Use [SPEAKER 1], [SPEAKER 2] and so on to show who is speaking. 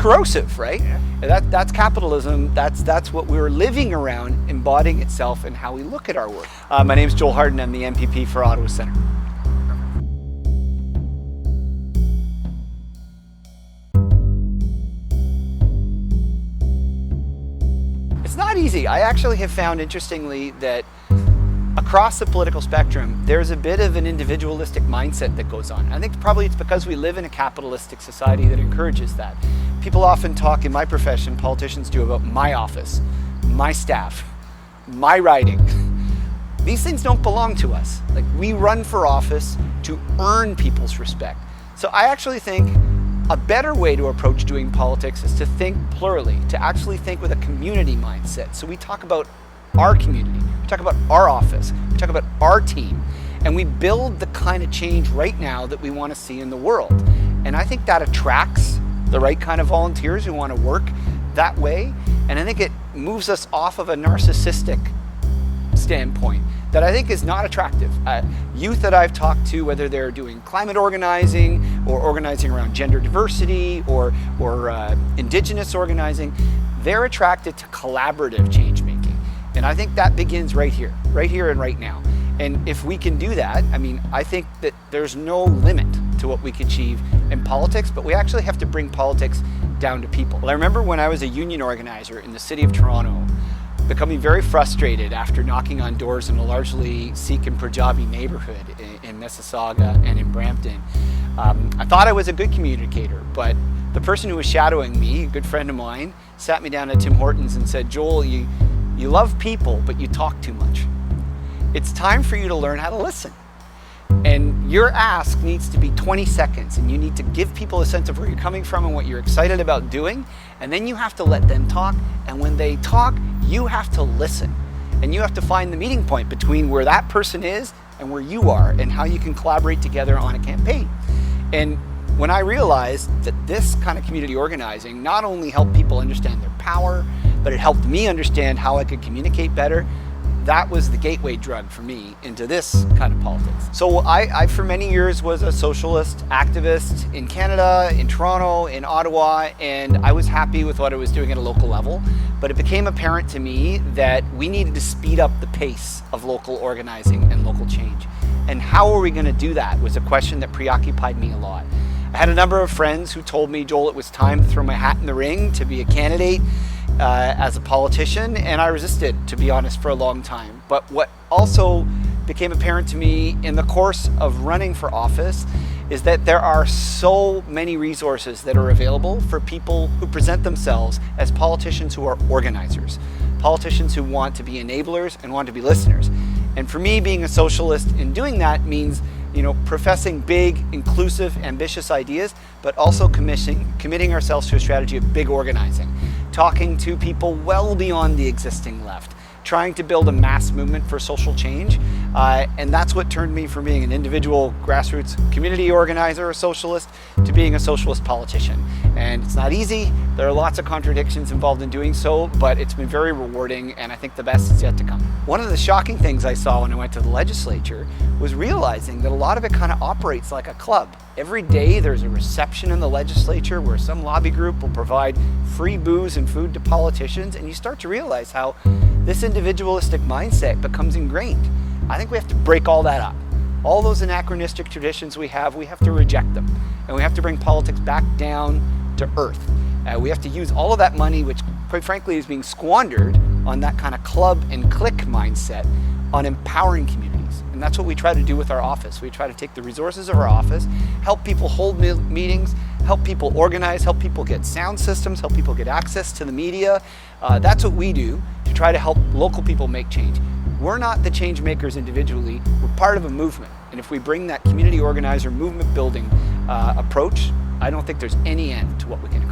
[SPEAKER 1] corrosive, right? Yeah. That's capitalism. That's what we're living around, embodying itself in how we look at our work. My name is Joel Harden. I'm the MPP for Ottawa-Centre. It's not easy. I actually have found, interestingly, that across the political spectrum, there's a bit of an individualistic mindset that goes on. I think probably it's because we live in a capitalistic society that encourages that. People often talk in my profession, politicians do, about my office, my staff, my riding. These things don't belong to us. Like, we run for office to earn people's respect. So I actually think a better way to approach doing politics is to think plurally, to actually think with a community mindset. So we talk about our community, we talk about our office, we talk about our team, and we build the kind of change right now that we want to see in the world. And I think that attracts the right kind of volunteers who want to work that way, and I think it moves us off of a narcissistic standpoint that I think is not attractive. Youth that I've talked to, whether they're doing climate organizing or organizing around gender diversity or Indigenous organizing, they're attracted to collaborative change making. And I think that begins right here and right now. And if we can do that, I mean, I think that there's no limit to what we can achieve in politics, but we actually have to bring politics down to people. Well, I remember when I was a union organizer in the city of Toronto, becoming very frustrated after knocking on doors in a largely Sikh and Punjabi neighborhood in Mississauga and in Brampton. I thought I was a good communicator, but the person who was shadowing me, a good friend of mine, sat me down at Tim Hortons and said, "Joel, you love people, but you talk too much. It's time for you to learn how to listen. And your ask needs to be 20 seconds, and you need to give people a sense of where you're coming from and what you're excited about doing, and then you have to let them talk, and when they talk, you have to listen. And you have to find the meeting point between where that person is and where you are, and how you can collaborate together on a campaign." And when I realized that this kind of community organizing not only helped people understand their power, but it helped me understand how I could communicate better, that was the gateway drug for me into this kind of politics. So I for many years was a socialist activist in Canada, in Toronto, in Ottawa, and I was happy with what I was doing at a local level. But it became apparent to me that we needed to speed up the pace of local organizing and local change. And how are we going to do that was a question that preoccupied me a lot. I had a number of friends who told me, "Joel, it was time to throw my hat in the ring to be a candidate as a politician," and I resisted, to be honest, for a long time. But what also became apparent to me in the course of running for office is that there are so many resources that are available for people who present themselves as politicians who are organizers, politicians who want to be enablers and want to be listeners. And for me, being a socialist in doing that means, professing big, inclusive, ambitious ideas, but also committing ourselves to a strategy of big organizing, talking to people well beyond the existing left, trying to build a mass movement for social change. And that's what turned me from being an individual grassroots community organizer or socialist to being a socialist politician. And it's not easy. There are lots of contradictions involved in doing so, but it's been very rewarding, and I think the best is yet to come. One of the shocking things I saw when I went to the legislature was realizing that a lot of it kind of operates like a club. Every day there's a reception in the legislature where some lobby group will provide free booze and food to politicians, and you start to realize how this individualistic mindset becomes ingrained. I think we have to break all that up. All those anachronistic traditions we have to reject them. And we have to bring politics back down to earth. We have to use all of that money, which quite frankly is being squandered on that kind of club and clique mindset, on empowering communities. And that's what we try to do with our office. We try to take the resources of our office, help people hold meetings, help people organize, help people get sound systems, help people get access to the media. That's what we do to try to help local people make change. We're not the change makers individually, we're part of a movement. And if we bring that community organizer, movement building approach, I don't think there's any end to what we can accomplish.